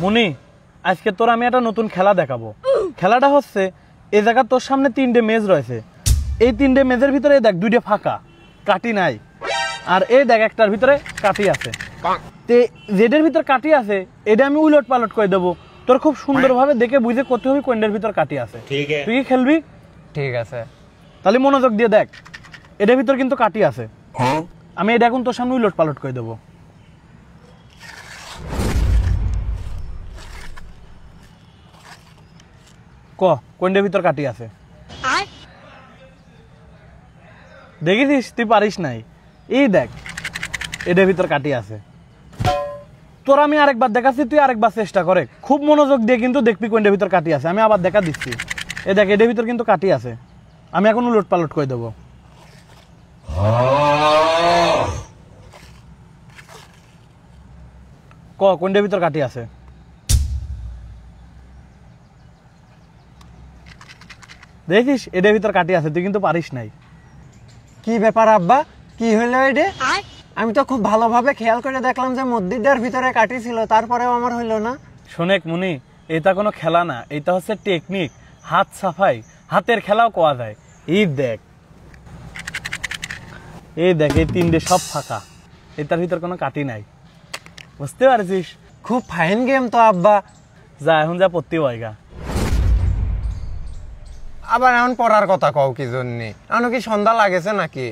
মুনি, আজকে তোর আমি একটা নতুন খেলা দেখাবো। খেলাটা হচ্ছে, এই জায়গা তোর সামনে 3টে মেজ রয়েছে। এই 3টে মেজের ভিতরে দেখ 2টে ফাঁকা, কাটি নাই। আর এই দেখ একটার ভিতরে কাটি আছে। তে যেটার ভিতর কাটি আছে এটা আমি উলট পালট করে দেবো। তোর খুব সুন্দরভাবে দেখে বুঝে করতে হবে কোনটার ভিতর কাটি আছে। তুই কি খেলবি? ঠিক আছে। তাহলে মনোযোগ দিয়ে দেখ, এটার ভিতর কিন্তু কাটি আছে। আমি এটা এখন তোর সামনে উলট পালট করে দেবো। কোনটার ভিতর কাটি আছে দেখেছিস? তুই পারিস নাই। এই দেখ, এটার ভিতর কাটি আছে। তোর আমি আরেকবার দেখাচ্ছি, তুই আরেকবার চেষ্টা করে খুব মনোযোগ দিয়ে কিন্তু দেখবি কোনটার ভিতর কাটি আছে। আমি আবার দেখা দিচ্ছি। এই দেখ, এটার ভিতর কিন্তু কাটি আছে। আমি এখন উলট পালট করে দেবো। কোনটার ভিতর কাটি আছে? দেখিস, এটার ভিতর কাটি আছে। তুই কিন্তু পারিস নাই। কি ব্যাপার আব্বা, কি হইলো এটা? আমি তো খুব ভালোভাবে খেয়াল করে দেখলাম যে মসজিদের ভিতরে কাটি ছিল, তারপরেও আমার হইলো না। শোনেক মুনি, এটা কোনো খেলা না, এটা হচ্ছে টেকনিক, হাত সাফাই, হাতের খেলাও কোয়া যায়। এই দেখ, এই 3টে সব ফাঁকা, এটার ভিতর কোনো কাটি নাই। বুঝতে পারছিস? খুব ফাইন গেম তো আব্বা। যা এখন যা পড়তে হয়গা। আবার এখন পড়ার কথা কও কি জন্যে? এখন কি সন্ধ্যা লাগেছে নাকি?